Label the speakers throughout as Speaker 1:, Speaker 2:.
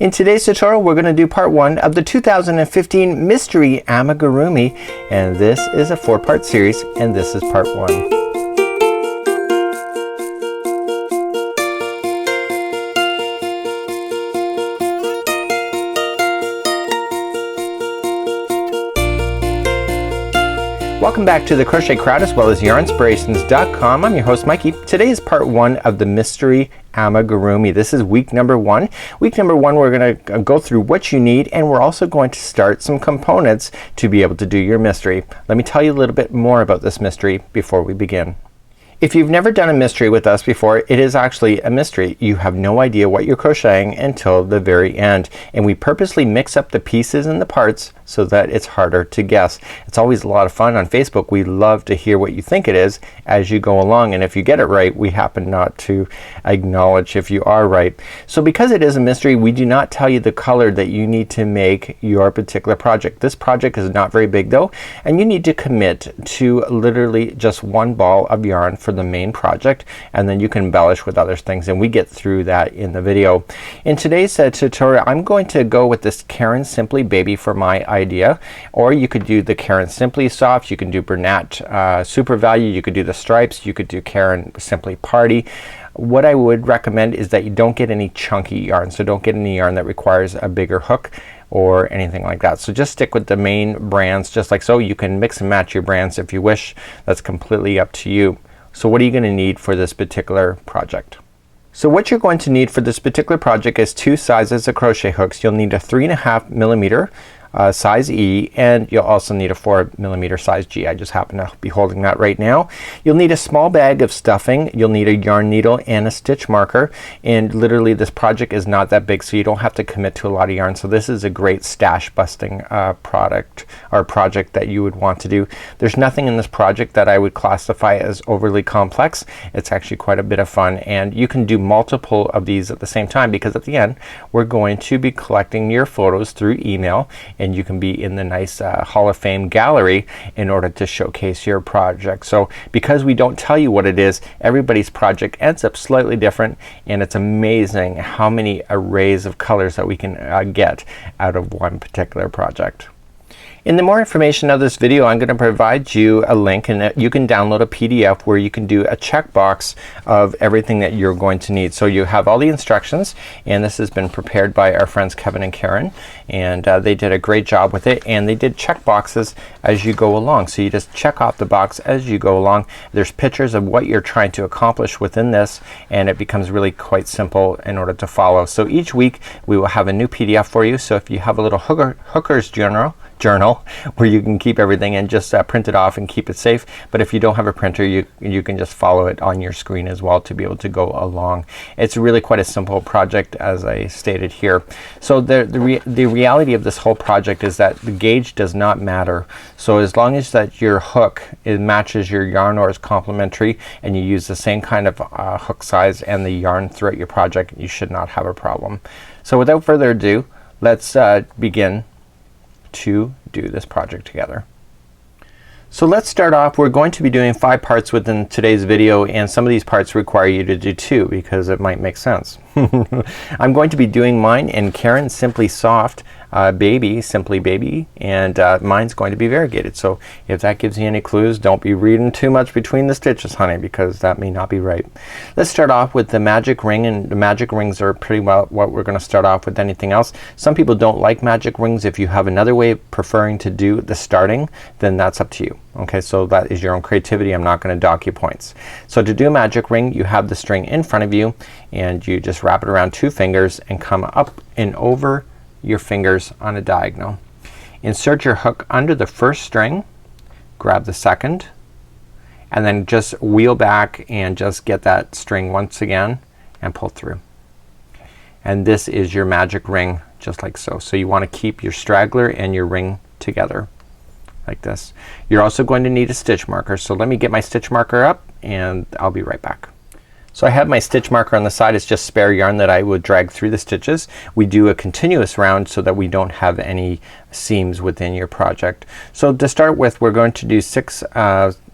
Speaker 1: In today's tutorial we're going to do part 1 of the 2015 Mystery Amigurumi, and this is a 4-part series and this is part 1. Welcome back to the Crochet Crowd as well as yarnspirations.com. I'm your host Mikey. Today is part 1 of the Mystery Amigurumi. This is week number 1. Week number 1 we're going to go through what you need, and we're also going to start some components to be able to do your mystery. Let me tell you a little bit more about this mystery before we begin. If you've never done a mystery with us before, it is actually a mystery. You have no idea what you're crocheting until the very end, and we purposely mix up the pieces and the parts so that it's harder to guess. It's always a lot of fun on Facebook. We love to hear what you think it is as you go along, and if you get it right, we happen not to acknowledge if you are right. So because it is a mystery, we do not tell you the color that you need to make your particular project. This project is not very big though, and you need to commit to literally just one ball of yarn for the main project, and then you can embellish with other things, and we get through that in the video. In today's tutorial I'm going to go with this Caron Simply Baby for my idea, or you could do the Caron Simply Soft, you can do Bernat Super Value, you could do the stripes, you could do Caron Simply Party. What I would recommend is that you don't get any chunky yarn, so don't get any yarn that requires a bigger hook or anything like that. So just stick with the main brands just like so. You can mix and match your brands if you wish. That's completely up to you. So what are you going to need for this particular project? So what you're going to need for this particular project is 2 sizes of crochet hooks. You'll need a 3.5mm size E, and you'll also need a 4mm size G. I just happen to be holding that right now. You'll need a small bag of stuffing. You'll need a yarn needle and a stitch marker, and literally this project is not that big, so you don't have to commit to a lot of yarn. So this is a great stash busting product or project that you would want to do. There's nothing in this project that I would classify as overly complex. It's actually quite a bit of fun, and you can do multiple of these at the same time, because at the end we're going to be collecting your photos through email, and you can be in the nice Hall of Fame gallery in order to showcase your project. So because we don't tell you what it is, everybody's project ends up slightly different, and it's amazing how many arrays of colors that we can get out of one particular project. In the more information of this video, I'm going to provide you a link, and you can download a PDF where you can do a checkbox of everything that you're going to need. So you have all the instructions, and this has been prepared by our friends Kevin and Karen, and they did a great job with it, and they did check boxes as you go along. So you just check off the box as you go along. There's pictures of what you're trying to accomplish within this, and it becomes really quite simple in order to follow. So each week we will have a new PDF for you. So if you have a little hooker's journal where you can keep everything and just print it off and keep it safe, but if you don't have a printer, you can just follow it on your screen as well to be able to go along. It's really quite a simple project, as I stated here. So the reality of this whole project is that the gauge does not matter. So as long as that your hook matches your yarn or is complementary, and you use the same kind of hook size and the yarn throughout your project, you should not have a problem. So without further ado, let's begin to do this project together. So let's start off. We're going to be doing 5 parts within today's video, and some of these parts require you to do 2 because it might make sense. I'm going to be doing mine in Caron Simply Soft Simply Baby, and mine's going to be variegated. So if that gives you any clues, don't be reading too much between the stitches, honey, because that may not be right. Let's start off with the magic ring, and the magic rings are pretty well what we're going to start off with. Anything else, some people don't like magic rings. If you have another way of preferring to do the starting, then that's up to you. Okay, so that is your own creativity. I'm not going to dock you points. So to do a magic ring, you have the string in front of you, and you just wrap it around 2 fingers and come up and over your fingers on a diagonal. Insert your hook under the first string, grab the second, and then just wheel back and just get that string once again and pull through. And this is your magic ring, just like so. So you want to keep your straggler and your ring together like this. You're also going to need a stitch marker, so let me get my stitch marker up and I'll be right back. So I have my stitch marker on the side. It's just spare yarn that I would drag through the stitches. We do a continuous round so that we don't have any seams within your project. So to start with, we're going to do 6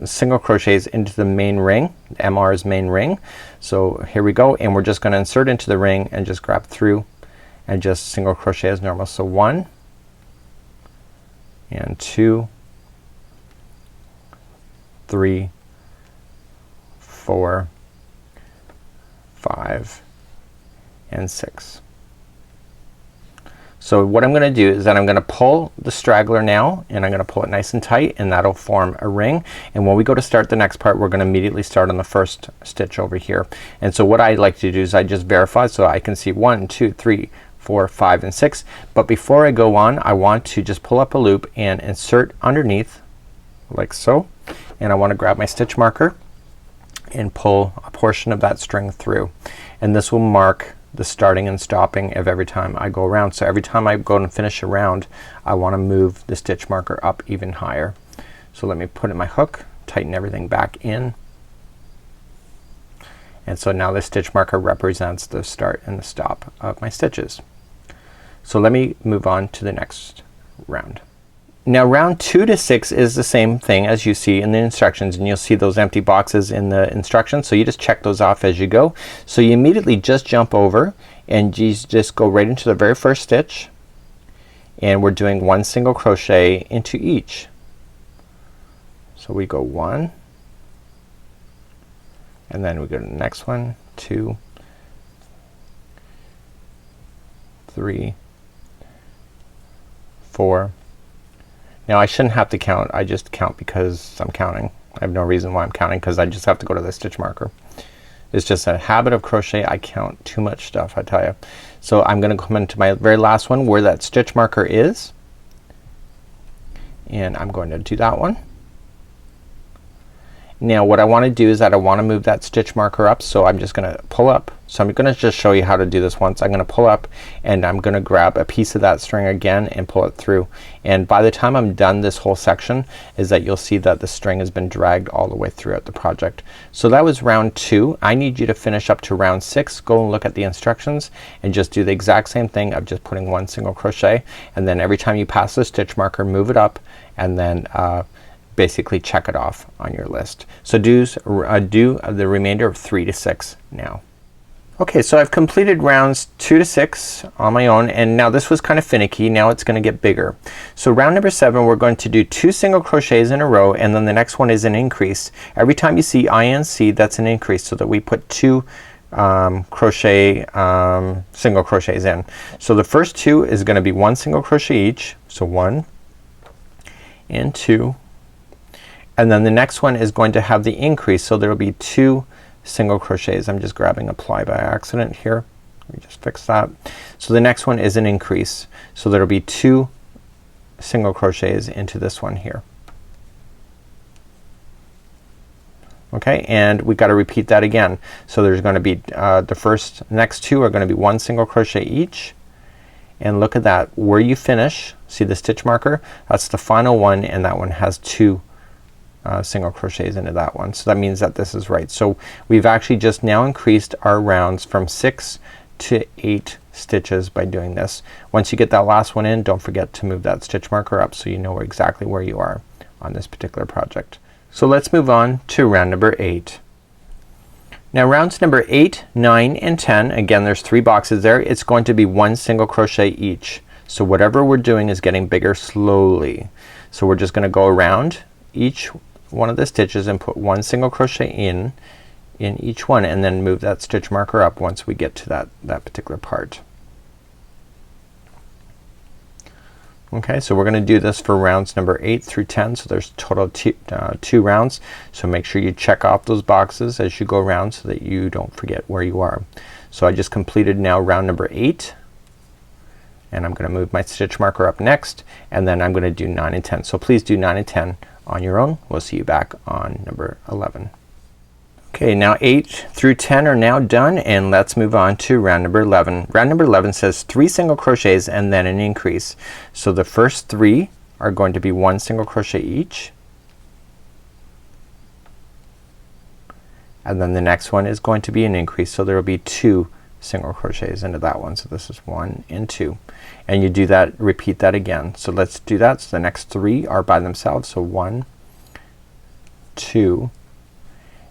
Speaker 1: single crochets into the main ring, MR's main ring. So here we go, and we're just going to insert into the ring and just grab through and just single crochet as normal. So 1 and 2, 3, 4, 5 and 6. So what I'm gonna do is that I'm gonna pull the straggler now, and I'm gonna pull it nice and tight, and that'll form a ring. And when we go to start the next part, we're gonna immediately start on the first stitch over here. And so what I like to do is I just verify so I can see 1, 2, 3, 4, 5 and 6. But before I go on, I want to just pull up a loop and insert underneath like so. And I want to grab my stitch marker and pull a portion of that string through. And this will mark the starting and stopping of every time I go around. So every time I go and finish a round, I want to move the stitch marker up even higher. So let me put in my hook, tighten everything back in. And so now the stitch marker represents the start and the stop of my stitches. So let me move on to the next round. Now round 2 to 6 is the same thing as you see in the instructions, and you'll see those empty boxes in the instructions. So you just check those off as you go. So you immediately just jump over and you just go right into the very first stitch, and we're doing 1 single crochet into each. So we go 1 and then we go to the next one, 2, 3, 4. Now I shouldn't have to count, I just count because I'm counting. I have no reason why I'm counting, because I just have to go to the stitch marker. It's just a habit of crochet. I count too much stuff, I tell you. So I'm gonna come into my very last one where that stitch marker is, and I'm going to do that one. Now what I want to do is that I want to move that stitch marker up, so I'm just gonna pull up. So I'm gonna just show you how to do this once. I'm gonna pull up and I'm gonna grab a piece of that string again and pull it through. And by the time I'm done this whole section is that you'll see that the string has been dragged all the way throughout the project. So that was round 2. I need you to finish up to round 6. Go and look at the instructions and just do the exact same thing of just putting 1 single crochet, and then every time you pass the stitch marker, move it up, and then basically check it off on your list. So do the remainder of 3 to 6 now. Okay, so I've completed rounds 2 to 6 on my own, and now this was kind of finicky. Now it's gonna get bigger. So round number 7, we're going to do 2 single crochets in a row, and then the next one is an increase. Every time you see INC, that's an increase, so that we put 2 single crochets in. So the first 2 is gonna be 1 single crochet each. So 1 and 2. And then the next one is going to have the increase, so there will be 2 single crochets. I'm just grabbing apply by accident here. Let me just fix that. So the next one is an increase, so there will be 2 single crochets into this one here. Okay, and we got to repeat that again. So there's going to be the next 2 are going to be 1 single crochet each, and look at that, where you finish, see the stitch marker, that's the final one, and that one has 2 single crochets into that one. So that means that this is right. So we've actually just now increased our rounds from 6 to 8 stitches by doing this. Once you get that last one in, don't forget to move that stitch marker up so you know exactly where you are on this particular project. So let's move on to round number 8. Now rounds number 8, 9 and 10, again there's 3 boxes there. It's going to be 1 single crochet each. So whatever we're doing is getting bigger slowly. So we're just gonna go around each one of the stitches and put 1 single crochet in each one, and then move that stitch marker up once we get to that particular part. Okay, so we're gonna do this for rounds number 8 through 10. So there's total 2 rounds. So make sure you check off those boxes as you go around so that you don't forget where you are. So I just completed now round number 8, and I'm gonna move my stitch marker up next, and then I'm gonna do 9 and 10. So please do 9 and 10 on your own. We'll see you back on number 11. Okay, now 8 through 10 are now done, and let's move on to round number 11. Round number 11 says 3 single crochets and then an increase. So the first 3 are going to be 1 single crochet each, and then the next one is going to be an increase, so there will be 2 single crochets into that one. So this is 1 and 2, and you do that, repeat that again. So let's do that. So the next 3 are by themselves. So 1, 2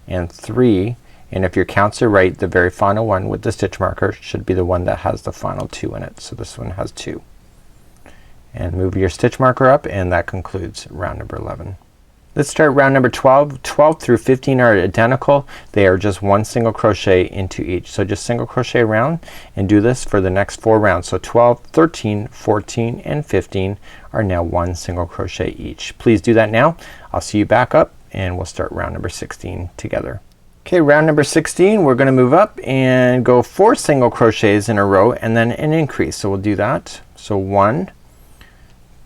Speaker 1: and 3, and if your counts are right, the very final one with the stitch marker should be the one that has the final 2 in it. So this one has 2. And move your stitch marker up, and that concludes round number 11. Let's start round number 12. 12 through 15 are identical. They are just one single crochet into each. So just single crochet around and do this for the next 4 rounds. So 12, 13, 14, and 15 are now one single crochet each. Please do that now. I'll see you back up and we'll start round number 16 together. Okay, round number 16, we're gonna move up and go 4 single crochets in a row and then an increase. So we'll do that. So 1,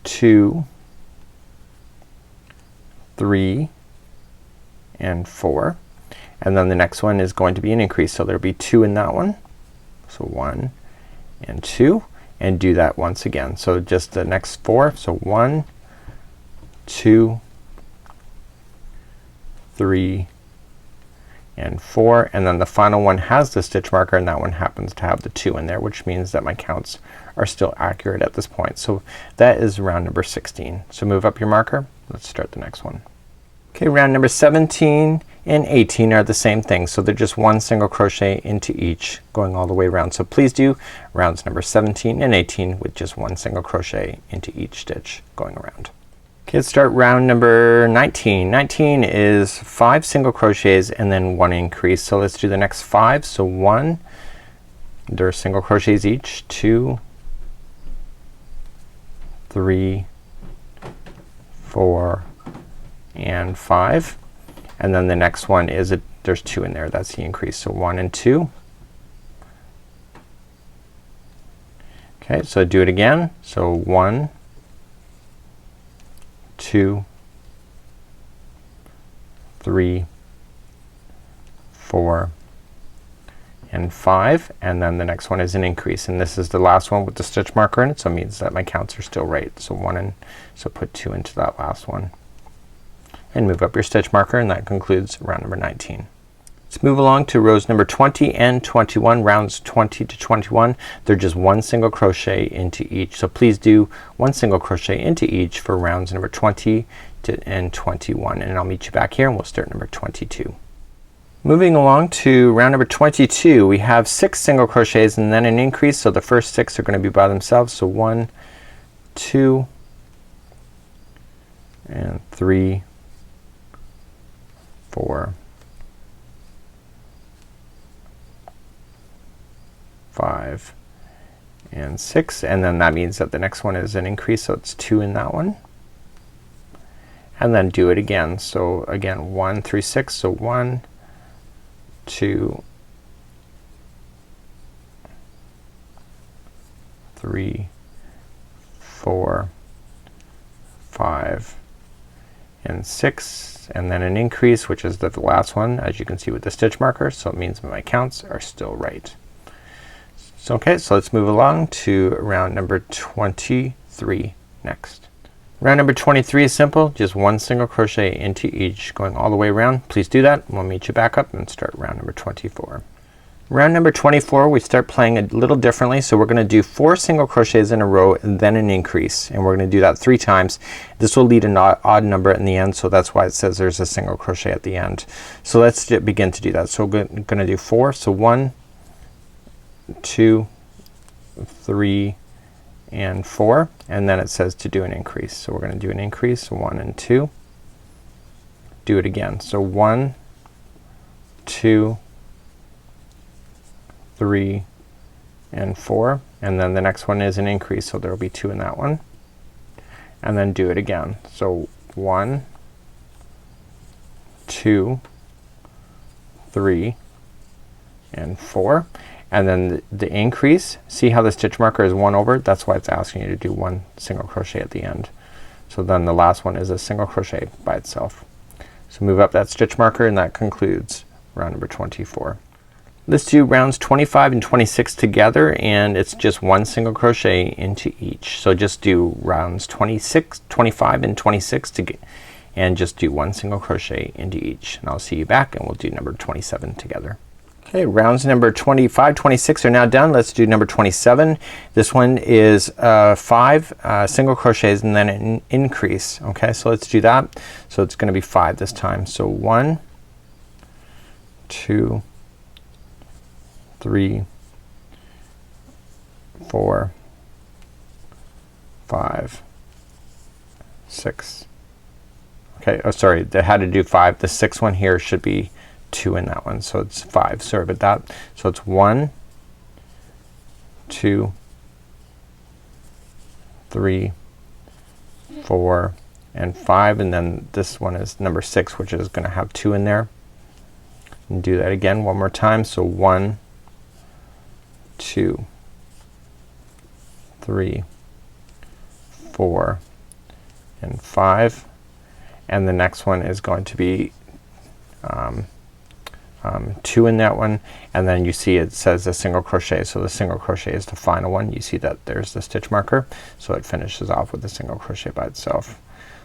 Speaker 1: 2, 3, and 4, and then the next one is going to be an increase, so there'll be 2 in that one. So 1 and 2, and do that once again. So just the next 4. So 1, 2, 3, and 4, and then the final one has the stitch marker, and that one happens to have the 2 in there, which means that my counts are still accurate at this point. So that is round number 16. So move up your marker. Let's start the next one. Okay, round number 17 and 18 are the same thing. So they're just one single crochet into each going all the way around. So please do rounds number 17 and 18 with just one single crochet into each stitch going around. Okay, let's start round number 19. 19 is 5 single crochets and then 1 increase. So let's do the next 5. So 1, they're single crochets each, 2, 3, 4, and 5, and then the next one is there's 2 in there. That's the increase. So 1 and 2. Okay, so do it again. So 1, 2, 3, 4, and 5, and then the next one is an increase, and this is the last one with the stitch marker in it, so it means that my counts are still right. So 1 and so put 2 into that last one and move up your stitch marker, and that concludes round number 19. Let's move along to rows number 20 and 21. Rounds 20 to 21, they're just one single crochet into each. So please do one single crochet into each for rounds number 20 and 21, and I'll meet you back here and we'll start number 22. Moving along to round number 22, we have 6 single crochets and then an increase. So the first 6 are going to be by themselves. So 1, 2, and 3, 4, 5, and 6, and then that means that the next one is an increase, so it's 2 in that one, and then do it again. So again 1 through 6. So 1, 2, 3, 4, 5, and 6, and then an increase, which is the last one, as you can see with the stitch marker, so it means my counts are still right. So okay, so let's move along to round number 23 next. Round number 23 is simple, just one single crochet into each going all the way around. Please do that. We'll meet you back up and start round number 24. Round number 24, we start playing a little differently. So we're gonna do 4 single crochets in a row and then an increase, and we're gonna do that 3 times. This will lead an odd number in the end, so that's why it says there's a single crochet at the end. So let's begin to do that. So we're gonna do 4. So 1, 2, 3, and 4, and then it says to do an increase. So we're gonna do an increase, 1 and 2. Do it again. So 1, 2, 3, and 4, and then the next one is an increase, so there will be 2 in that one, and then do it again. So 1, 2, 3, and 4, and then the increase, see how the stitch marker is 1 over? That's why it's asking you to do 1 single crochet at the end. So then the last one is a single crochet by itself. So move up that stitch marker, and that concludes round number 24. Let's do rounds 25 and 26 together, and it's just one single crochet into each. So just do rounds 26, 25, and 26 and just do one single crochet into each. And I'll see you back and we'll do number 27 together. Okay, rounds number 25, 26 are now done. Let's do number 27. This one is 5 single crochets and then an increase. Okay, so let's do that. So it's gonna be 5 this time. So 1, 2, 3, 4, 5, 6. Okay, oh sorry, they had to do 5. The 6th one here should be 2 in that one, so it's 5. Sorry about that. So it's 1, 2, 3, 4, and 5, and then this one is number 6, which is gonna have 2 in there. And do that again one more time. So 1, 2, 3, 4, and 5, and the next one is going to be 2 in that one, and then you see it says a single crochet, so the single crochet is the final one. You see that there's the stitch marker, so it finishes off with a single crochet by itself.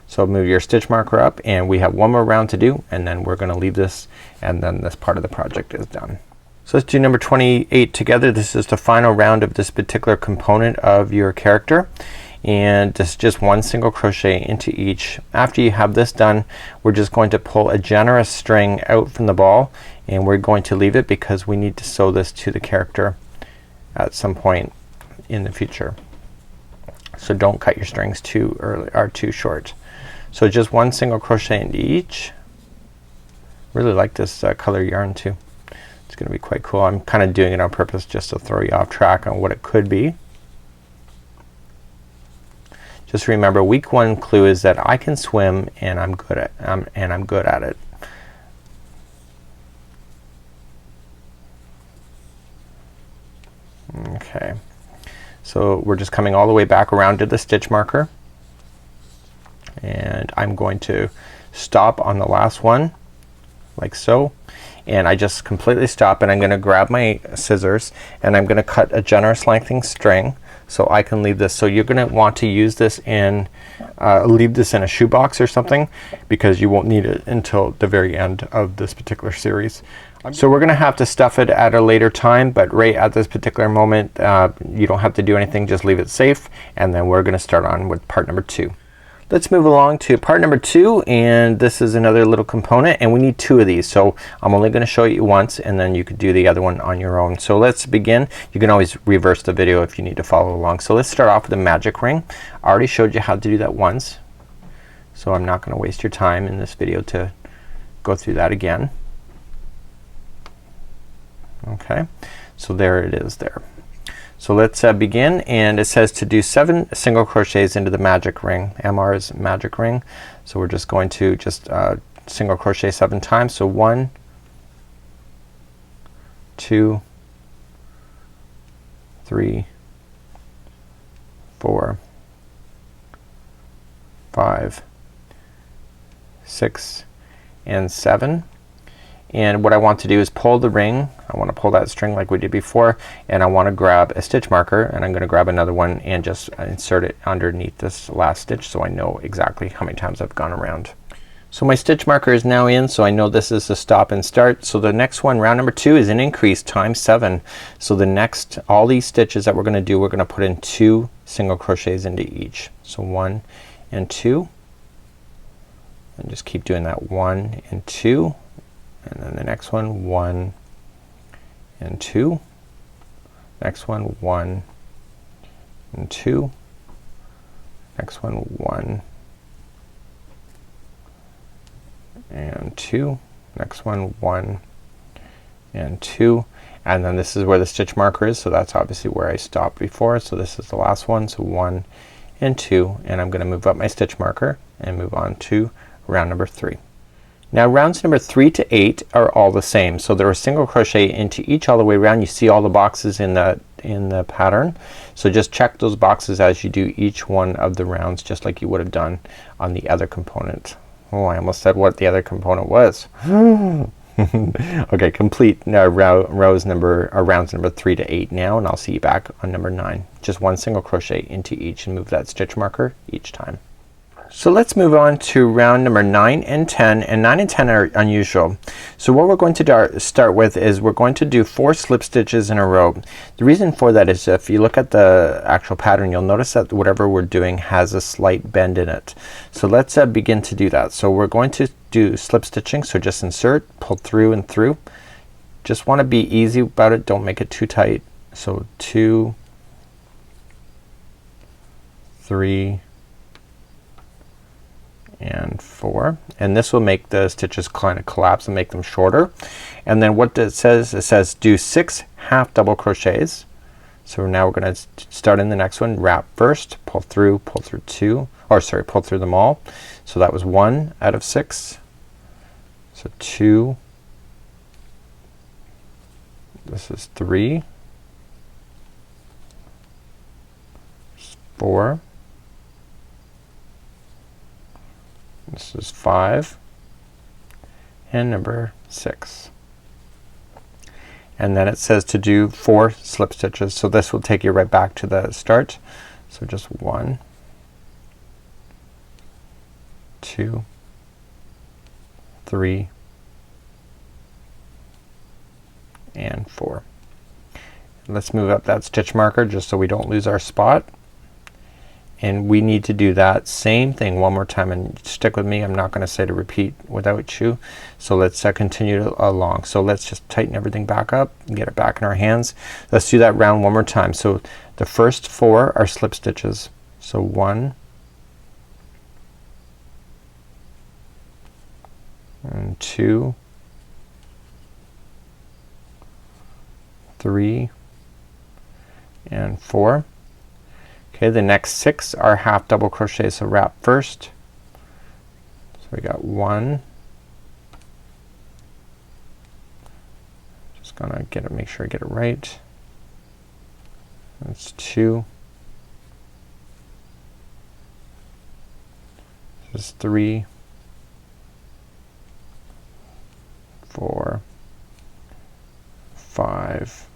Speaker 1: So move your stitch marker up, and we have one more round to do, and then we're gonna leave this, and then this part of the project is done. So let's do number 28 together. This is the final round of this particular component of your character, and this is just one single crochet into each. After you have this done, we're just going to pull a generous string out from the ball, and we're going to leave it because we need to sew this to the character at some point in the future. So don't cut your strings too early or too short. So just one single crochet into each. Really like this color yarn too. It's gonna be quite cool. I'm kind of doing it on purpose just to throw you off track on what it could be. Just remember, week 1 clue is that I can swim and I'm good at it. Okay, so we're just coming all the way back around to the stitch marker, and I'm going to stop on the last one like so, and I just completely stop, and I'm gonna grab my scissors and I'm gonna cut a generous lengthening string so I can leave this. So you're gonna want to use this in leave this in a shoebox or something, because you won't need it until the very end of this particular series. So we're gonna have to stuff it at a later time, but right at this particular moment you don't have to do anything, just leave it safe, and then we're gonna start on with part number 2. Let's move along to part number 2, and this is another little component, and we need 2 of these. So I'm only gonna show you once, and then you could do the other one on your own. So let's begin. You can always reverse the video if you need to follow along. So let's start off with a magic ring. I already showed you how to do that once, so I'm not gonna waste your time in this video to go through that again. Okay, so there it is there. So let's begin, and it says to do 7 single crochets into the magic ring. MR's magic ring. So we're just going to single crochet 7 times. So 1, 2, 3, 4, 5, 6, and 7. And what I want to do is pull the ring. I want to pull that string like we did before, and I want to grab a stitch marker, and I'm gonna grab another one and just insert it underneath this last stitch so I know exactly how many times I've gone around. So my stitch marker is now in, so I know this is the stop and start. So the next one, round number 2, is an increase times 7. So the next, all these stitches that we're gonna do, we're gonna put in 2 single crochets into each. So 1 and 2, and just keep doing that. 1 and 2, and then the next one, 1 and 2, next one, 1 and 2, next one, 1 and 2, next one, 1 and 2, and then this is where the stitch marker is, so that's obviously where I stopped before. So this is the last one, so 1 and 2, and I'm gonna move up my stitch marker and move on to round number 3. Now rounds number 3 to 8 are all the same. So there are single crochet into each all the way around. You see all the boxes in the pattern. So just check those boxes as you do each one of the rounds, just like you would have done on the other component. Oh, I almost said what the other component was. Okay, complete rounds number 3 to 8 now, and I'll see you back on number 9. Just one single crochet into each and move that stitch marker each time. So let's move on to round number 9 and 10, and 9 and 10 are unusual. So what we're going to start with is we're going to do 4 slip stitches in a row. The reason for that is if you look at the actual pattern, you'll notice that whatever we're doing has a slight bend in it. So let's begin to do that. So we're going to do slip stitching. So just insert, pull through and through, just want to be easy about it, don't make it too tight. So 2, 3 and 4, and this will make the stitches kind of collapse and make them shorter. And then what it says do 6 half double crochets. So now we're going to start in the next one, wrap first, pull through 2, or sorry, pull through them all. So that was 1 out of 6. So 2, this is 3, 4, this is 5, and number 6. And then it says to do 4 slip stitches, so this will take you right back to the start. So just 1, 2, 3 and 4. Let's move up that stitch marker just so we don't lose our spot. And we need to do that same thing one more time, and stick with me, I'm not gonna say to repeat without you. So let's continue along. So let's just tighten everything back up and get it back in our hands. Let's do that round one more time. So the first 4 are slip stitches. So 1 and 2, 3 and 4. Okay, the next 6 are half double crochet, so wrap first. So we got 1. Just gonna get it, make sure I get it right. That's 2. This is 3, 4, 5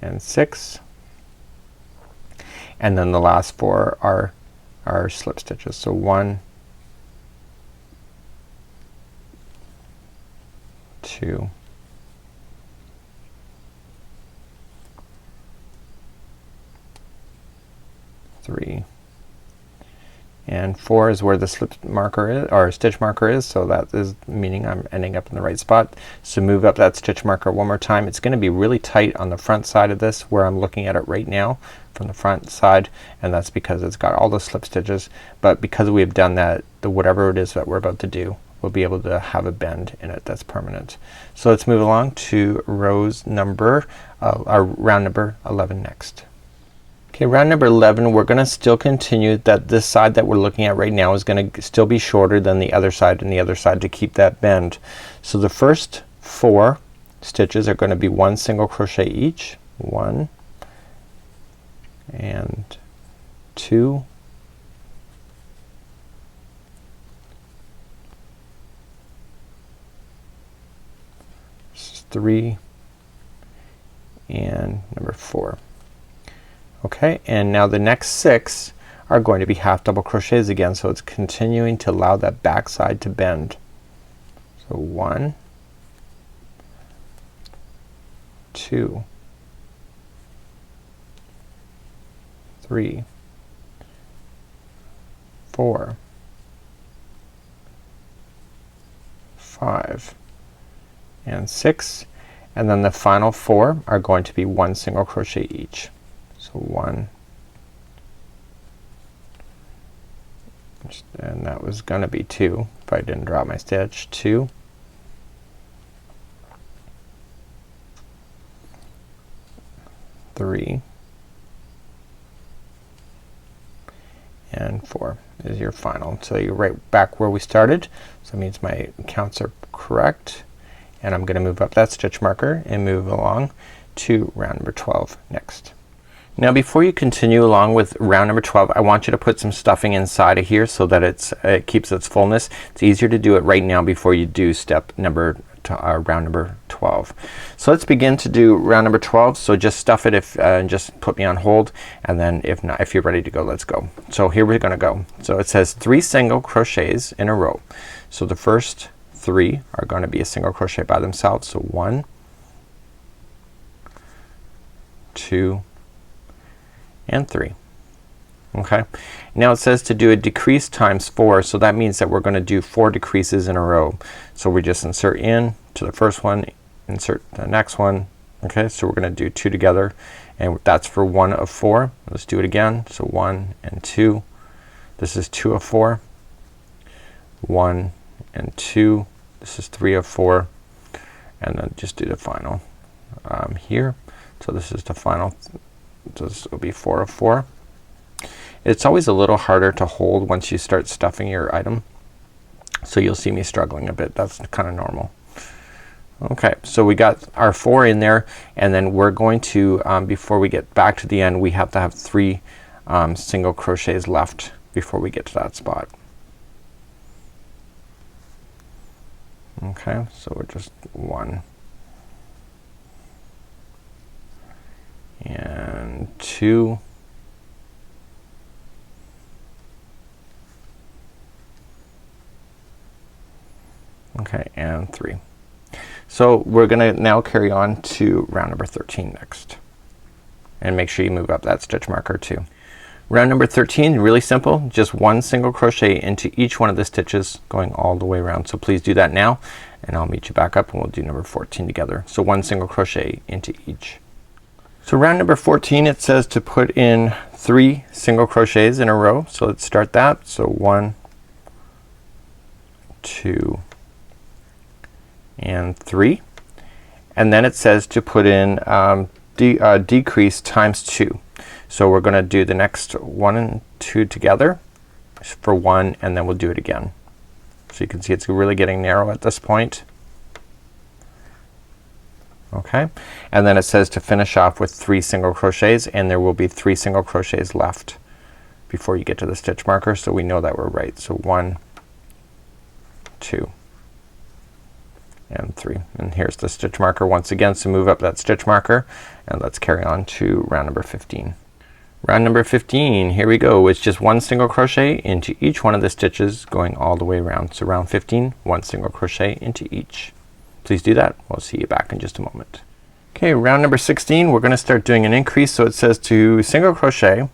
Speaker 1: and 6. And then the last 4 are slip stitches. So 1, 2, 3 and 4 is where the slip marker is, or stitch marker is, so that is meaning I'm ending up in the right spot. So move up that stitch marker one more time. It's gonna be really tight on the front side of this where I'm looking at it right now from the front side, and that's because it's got all the slip stitches, but because we've done that, whatever it is that we're about to do, we'll be able to have a bend in it that's permanent. So let's move along to rows number round number 11 next. Okay, round number 11, we're gonna still continue that this side that we're looking at right now is gonna still be shorter than the other side and the other side to keep that bend. So the first 4 stitches are gonna be 1 single crochet each. 1 and 2 this is 3 and number 4. Okay, and now the next 6 are going to be half double crochets again, so it's continuing to allow that back side to bend. So 1, 2, 3, 4, 5 and 6, and then the final 4 are going to be 1 single crochet each. So 1, and that was gonna be 2 if I didn't drop my stitch. 2, 3 and 4 is your final. So you're right back where we started. So that means my counts are correct, and I'm gonna move up that stitch marker and move along to round number 12 next. Now before you continue along with round number 12, I want you to put some stuffing inside of here so that it keeps its fullness. It's easier to do it right now before you do step number round number 12. So let's begin to do round number 12. So just stuff it and just put me on hold, and then if not, if you're ready to go, let's go. So here we're gonna go. So it says 3 single crochets in a row. So the first 3 are going to be a single crochet by themselves. So 1, 2 and 3. Okay, now it says to do a decrease times 4, so that means that we're gonna do 4 decreases in a row. So we just insert in to the first one insert the next one. Okay, so we're gonna do 2 together, and that's for 1 of 4. Let's do it again. So 1 and 2. This is 2 of 4. 1 and 2. This is 3 of 4, and then just do the final here. So this is the final. This will be 4 of 4. It's always a little harder to hold once you start stuffing your item, so you'll see me struggling a bit. That's kind of normal. Okay, so we got our 4 in there, and then we're going to before we get back to the end, we have to have 3 single crochets left before we get to that spot. Okay, so we're just 1 and 2 okay, and 3. So we're gonna now carry on to round number 13 next, and make sure you move up that stitch marker too. Round number 13, really simple, just 1 single crochet into each one of the stitches going all the way around. So please do that now, and I'll meet you back up and we'll do number 14 together. So 1 single crochet into each. So round number 14, it says to put in 3 single crochets in a row. So let's start that. So 1, 2, and 3, and then it says to put in decrease times 2. So we're gonna do the next 1 and 2 together for 1, and then we'll do it again. So you can see it's really getting narrow at this point. Okay, and then it says to finish off with 3 single crochets, and there will be 3 single crochets left before you get to the stitch marker, so we know that we're right. So 1, 2, and 3, and here's the stitch marker once again. So move up that stitch marker, and let's carry on to round number 15. Round number 15, here we go. It's just 1 single crochet into each one of the stitches going all the way around. So round 15, 1 single crochet into each. Please do that. We'll see you back in just a moment. Okay, round number 16, we're gonna start doing an increase. So it says to single crochet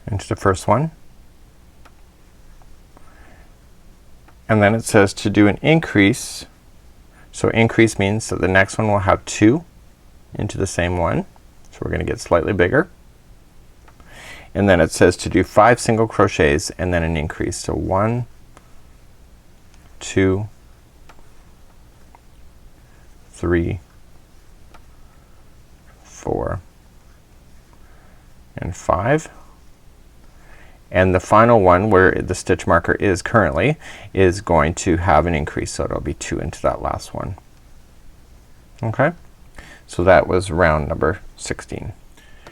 Speaker 1: into the first one, and then it says to do an increase. So increase means that the next one will have 2 into the same one. So we're gonna get slightly bigger. And then it says to do 5 single crochets and then an increase. So 1, 2, 3, 4, and 5. And the final one, where the stitch marker is currently, is going to have an increase, so it'll be 2 into that last one. Okay, so that was round number 16.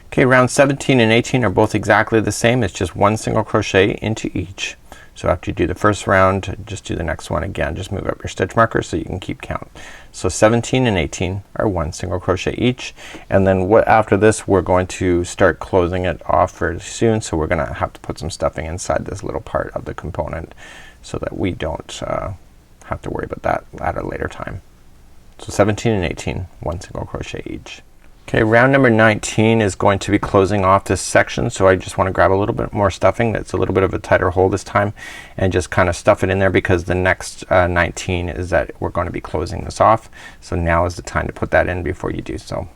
Speaker 1: Okay, round 17 and 18 are both exactly the same. It's just 1 single crochet into each. So after you do the first round, just do the next one again. Just move up your stitch marker so you can keep count. So 17 and 18 are 1 single crochet each, and then after this we're going to start closing it off very soon. So we're gonna have to put some stuffing inside this little part of the component so that we don't have to worry about that at a later time. So 17 and 18, 1 single crochet each. Okay, round number 19 is going to be closing off this section. So I just want to grab a little bit more stuffing that's a little bit of a tighter hole this time, and just kind of stuff it in there, because the next 19 is that we're going to be closing this off. So now is the time to put that in before you do so.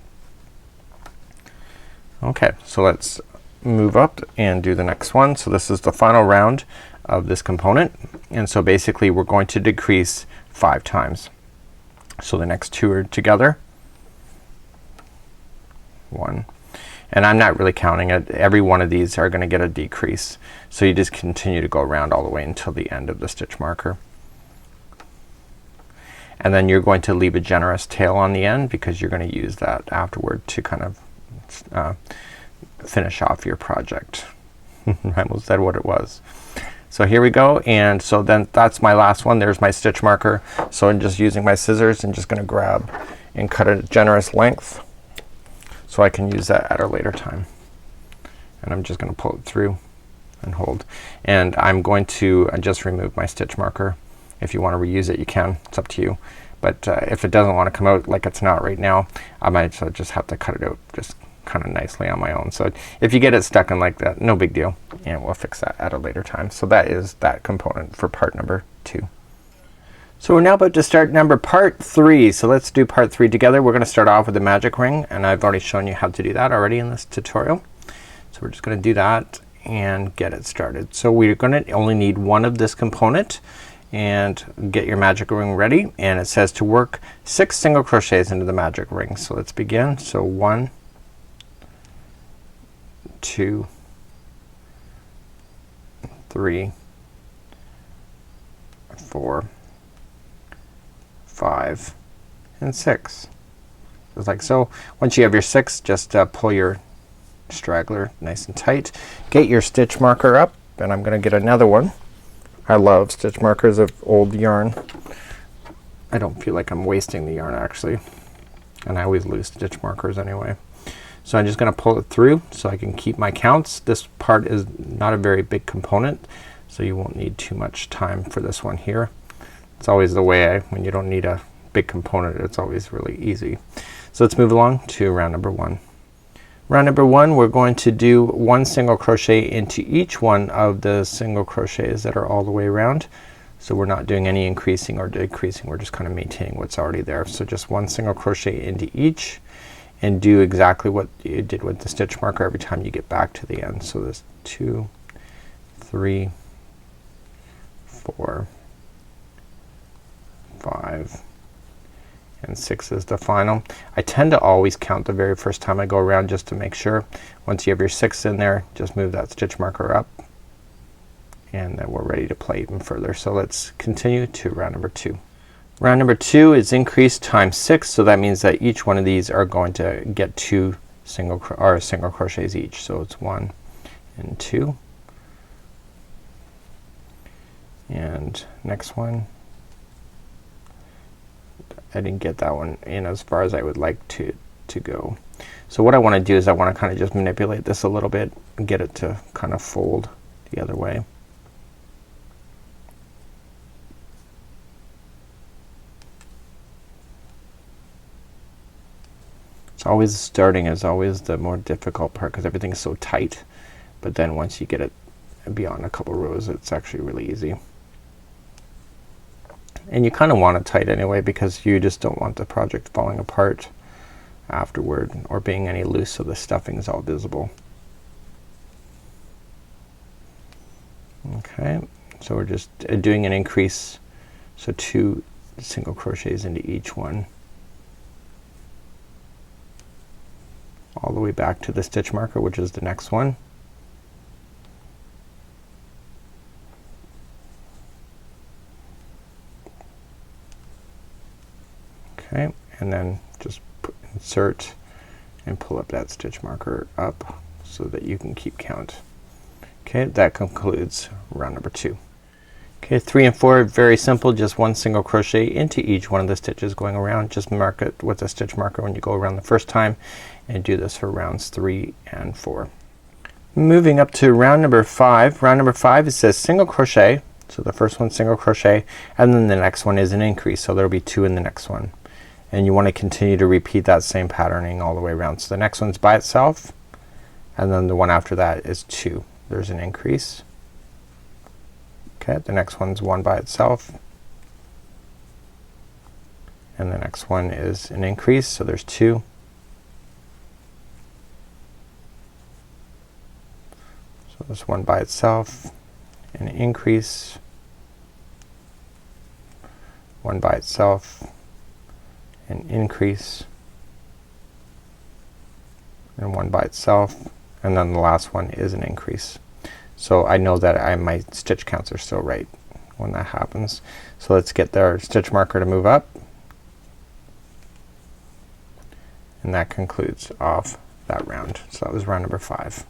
Speaker 1: Okay, so let's move up and do the next one. So this is the final round of this component, and so basically we're going to decrease 5 times. So the next 2 are together. 1, and I'm not really counting it. Every one of these are gonna get a decrease, so you just continue to go around all the way until the end of the stitch marker, and then you're going to leave a generous tail on the end, because you're going to use that afterward to kind of finish off your project. I almost said what it was. So here we go, and so then that's my last one. There's my stitch marker. So I'm just using my scissors and just gonna grab and cut a generous length, so I can use that at a later time. And I'm just gonna pull it through and hold. And I'm going to just remove my stitch marker. If you want to reuse it, you can. It's up to you. But if it doesn't want to come out like it's not right now, I might just have to cut it out just kind of nicely on my own. So if you get it stuck in like that, no big deal, and we'll fix that at a later time. So that is that component for part number 2. So we're now about to start part 3. So let's do part 3 together. We're going to start off with a magic ring, and I've already shown you how to do that already in this tutorial. So we're just going to do that and get it started. So we're going to only need one of this component, and get your magic ring ready, and it says to work 6 single crochets into the magic ring. So let's begin. So 1, 2, 3, 4, 5, and 6, just like so. Once you have your 6, just pull your straggler nice and tight. Get your stitch marker up, and I'm going to get another one. I love stitch markers of old yarn. I don't feel like I'm wasting the yarn actually, and I always lose stitch markers anyway. So I'm just going to pull it through so I can keep my counts. This part is not a very big component, so you won't need too much time for this one here. It's always the way when you don't need a big component, it's always really easy. So let's move along to round number 1. Round number 1, we're going to do 1 single crochet into each one of the single crochets that are all the way around. So we're not doing any increasing or decreasing, we're just kind of maintaining what's already there. So just 1 single crochet into each, and do exactly what you did with the stitch marker every time you get back to the end. So this 2, 3, 4, 5, and 6 is the final. I tend to always count the very first time I go around just to make sure. Once you have your 6 in there, just move that stitch marker up, and then we're ready to play even further. So let's continue to round number 2. Round number 2 is increase times 6, so that means that each one of these are going to get 2 single crochets each. So it's 1 and 2, and next one, I didn't get that one in as far as I would like to go. So what I want to do is I want to kind of just manipulate this a little bit and get it to kind of fold the other way. It's always starting is always the more difficult part because everything is so tight, but then once you get it beyond a couple rows, it's actually really easy. And you kind of want it tight anyway because you just don't want the project falling apart afterward or being any loose so the stuffing is all visible. Okay, so we're just doing an increase, so 2 single crochets into each one all the way back to the stitch marker, which is the next one. Okay, and then just insert and pull up that stitch marker up so that you can keep count. Okay, that concludes round number 2. Okay, 3 and 4, very simple, just 1 single crochet into each one of the stitches going around. Just mark it with a stitch marker when you go around the first time, and do this for rounds 3 and 4. Moving up to round number 5. Round number 5, it says single crochet, so the first one single crochet, and then the next one is an increase, so there'll be 2 in the next one. And you want to continue to repeat that same patterning all the way around. So the next one's by itself, and then the one after that is 2. There's an increase. Okay, the next one's 1 by itself, and the next one is an increase, so there's 2. So there's 1 by itself, an increase, 1 by itself, an increase, and 1 by itself, and then the last one is an increase. So I know that my stitch counts are still right when that happens. So let's get our stitch marker to move up, and that concludes off that round. So that was round number 5.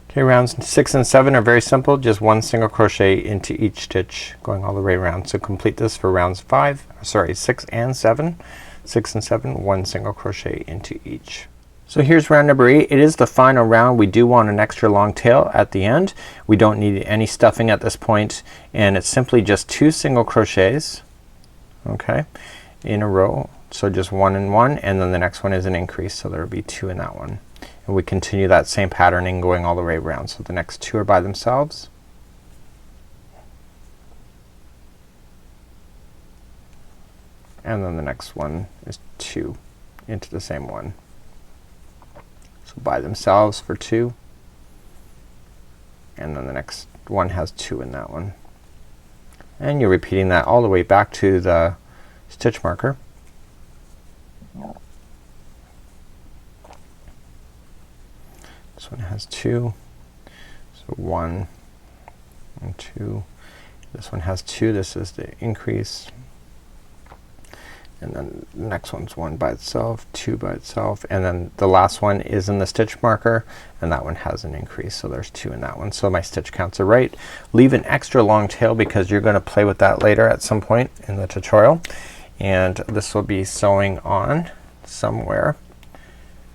Speaker 1: Okay, rounds 6 and 7 are very simple, just 1 single crochet into each stitch going all the way around. So complete this for rounds 6 and 7. 6 and 7, 1 single crochet into each. So here's round number 8. It is the final round. We do want an extra long tail at the end. We don't need any stuffing at this point, and it's simply just 2 single crochets, okay, in a row. So just 1 and 1, and then the next one is an increase, so there will be 2 in that one. And we continue that same patterning going all the way around. So the next 2 are by themselves. and then the next one is 2 into the same one. So by themselves for 2, and then the next one has 2 in that one. And you're repeating that all the way back to the stitch marker. This one has 2, so 1 and 2. This one has 2, this is the increase. And then the next one's 1 by itself, 2 by itself, and then the last one is in the stitch marker, and that one has an increase, so there's 2 in that one. So my stitch counts are right. Leave an extra long tail because you're gonna play with that later at some point in the tutorial. And this will be sewing on somewhere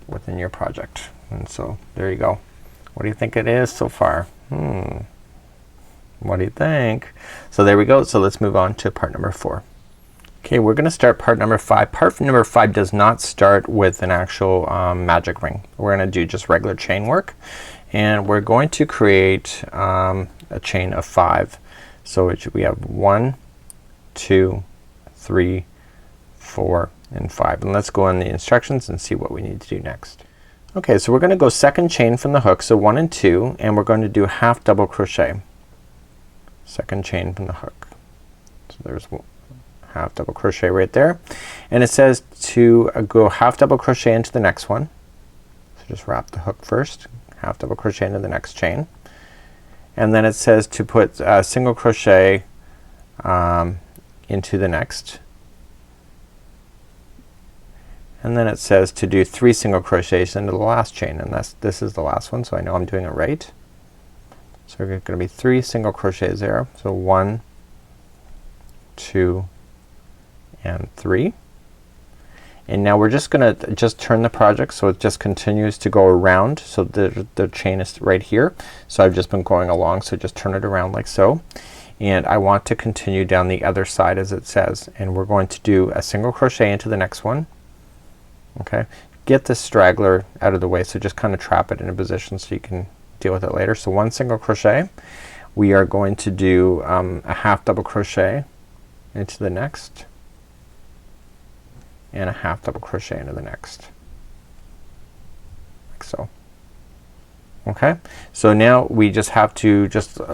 Speaker 1: within your project. And so there you go. What do you think it is so far? What do you think? So there we go. So let's move on to part number 4. Okay, we're gonna start part number 5. Part number 5 does not start with an actual magic ring. We're gonna do just regular chain work, and we're going to create a chain of 5. So we have 1, 2, 3, 4, and 5. And let's go in the instructions and see what we need to do next. Okay, so we're gonna go second chain from the hook, so 1 and 2, and we're going to do half double crochet. Second chain from the hook. So there's half double crochet right there, and it says to go half double crochet into the next one. So just wrap the hook first, half double crochet into the next chain, and then it says to put single crochet into the next, and then it says to do 3 single crochets into the last chain, and this is the last one, so I know I'm doing it right. So we're going to be 3 single crochets there. So 1, 2, and 3. And now we're just gonna turn the project so it just continues to go around. So the chain is right here. So I've just been going along, so just turn it around like so. And I want to continue down the other side as it says. And we're going to do a single crochet into the next one. Okay. Get the straggler out of the way, so just kind of trap it in a position so you can deal with it later. So 1 single crochet. We are going to do a half double crochet into the next, and a half double crochet into the next, like so. Okay, so now we just have to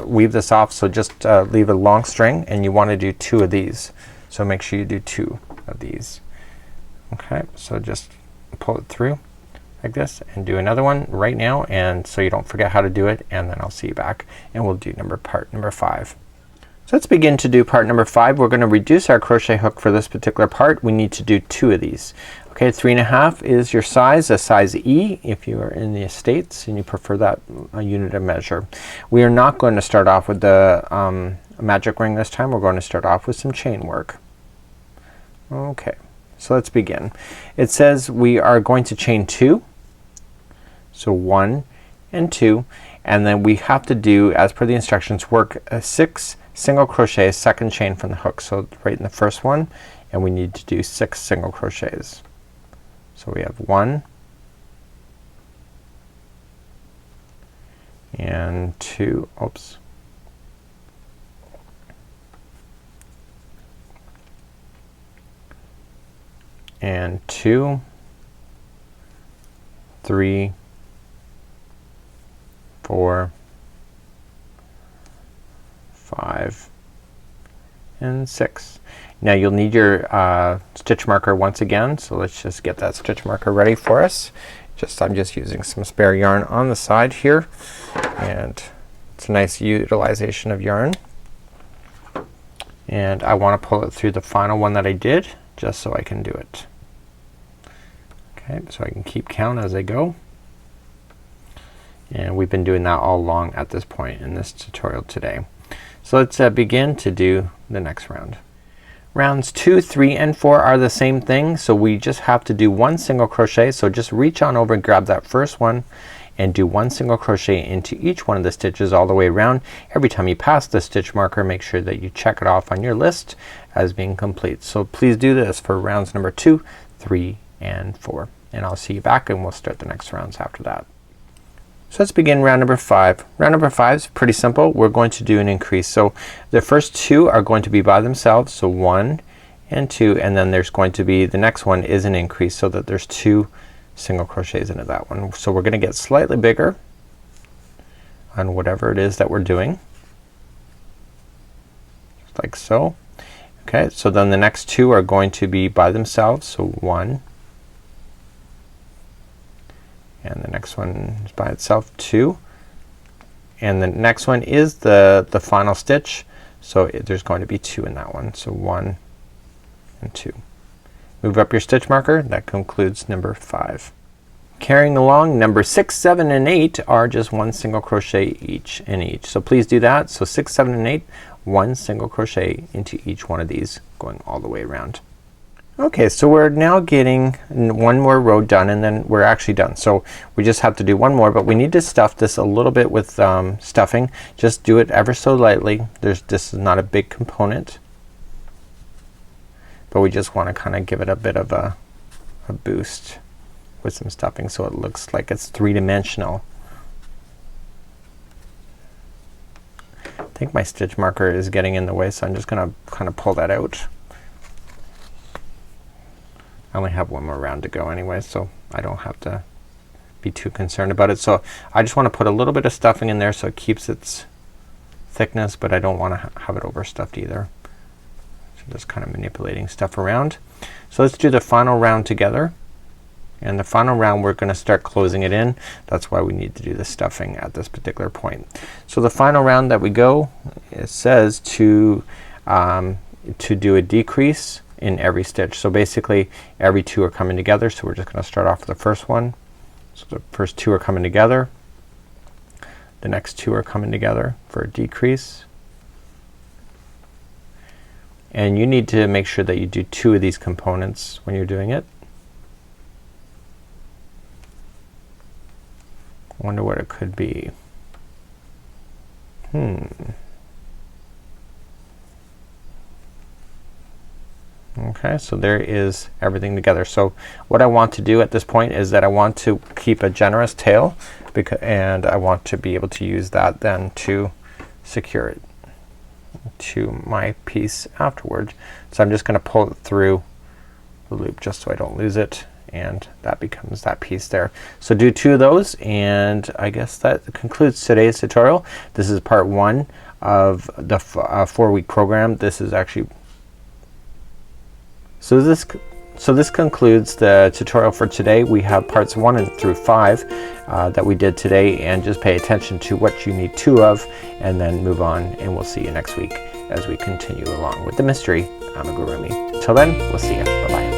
Speaker 1: weave this off, so just leave a long string, and you want to do 2 of these, so make sure you do 2 of these. Okay, so just pull it through like this and do another one right now, and so you don't forget how to do it, and then I'll see you back and we'll do part number 5. So let's begin to do part number 5. We're going to reduce our crochet hook for this particular part. We need to do 2 of these. Okay, 3.5 is your size, a size E if you are in the States and you prefer that unit of measure. We are not going to start off with the magic ring this time. We're going to start off with some chain work. Okay, so let's begin. It says we are going to chain 2. So 1 and 2, and then we have to do, as per the instructions, work 6 single crochets second chain from the hook. So right in the first one, and we need to do 6 single crochets. So we have 1 and 2, oops, and 2, 3, 4, 5, and 6. Now you'll need your stitch marker once again, so let's just get that stitch marker ready for us. I'm just using some spare yarn on the side here, and it's a nice utilization of yarn. And I want to pull it through the final one that I did, just so I can do it. Okay, so I can keep count as I go. And we've been doing that all along at this point in this tutorial today. So let's begin to do the next round. Rounds 2, 3, and 4 are the same thing, so we just have to do 1 single crochet. So just reach on over and grab that first one and do 1 single crochet into each one of the stitches all the way around. Every time you pass the stitch marker, make sure that you check it off on your list as being complete. So please do this for rounds number 2, 3, and 4. And I'll see you back and we'll start the next rounds after that. So let's begin round number 5. Round number 5 is pretty simple. We're going to do an increase. So the first 2 are going to be by themselves. So 1 and 2, and then there's going to be, the next one is an increase so that there's 2 single crochets into that one. So we're gonna get slightly bigger on whatever it is that we're doing, just like so. Okay, so then the next 2 are going to be by themselves, so 1, and the next one is by itself, 2, and the next one is the final stitch, so there's going to be 2 in that one, so 1 and 2. Move up your stitch marker. That concludes number 5. Carrying along, number 6, 7, and 8 are just 1 single crochet each in each. So please do that. So 6, 7, and 8, 1 single crochet into each one of these, going all the way around. Okay, so we're now getting 1 more row done, and then we're actually done. So we just have to do 1 more, but we need to stuff this a little bit with stuffing. Just do it ever so lightly. This is not a big component, but we just want to kind of give it a bit of a boost with some stuffing so it looks like it's 3-dimensional. I think my stitch marker is getting in the way, so I'm just gonna kind of pull that out. I only have 1 more round to go anyway, so I don't have to be too concerned about it. So I just want to put a little bit of stuffing in there so it keeps its thickness, but I don't want to have it overstuffed either. So just kind of manipulating stuff around. So let's do the final round together, and the final round we're going to start closing it in. That's why we need to do the stuffing at this particular point. So the final round that we go, it says to do a decrease in every stitch. So basically every 2 are coming together, so we're just going to start off with the first one. So the first 2 are coming together, the next 2 are coming together for a decrease, and you need to make sure that you do 2 of these components when you're doing it. I wonder what it could be. Okay, so there is everything together. So what I want to do at this point is that I want to keep a generous tail, and I want to be able to use that then to secure it to my piece afterward. So I'm just going to pull it through the loop just so I don't lose it, and that becomes that piece there. So do 2 of those, and I guess that concludes today's tutorial. This is part 1 of the 4-week program. This is actually so this concludes the tutorial for today. We have parts 1 through 5 that we did today, and just pay attention to what you need 2 of, and then move on, and we'll see you next week as we continue along with the mystery amigurumi. Till then, we'll see you. Bye bye.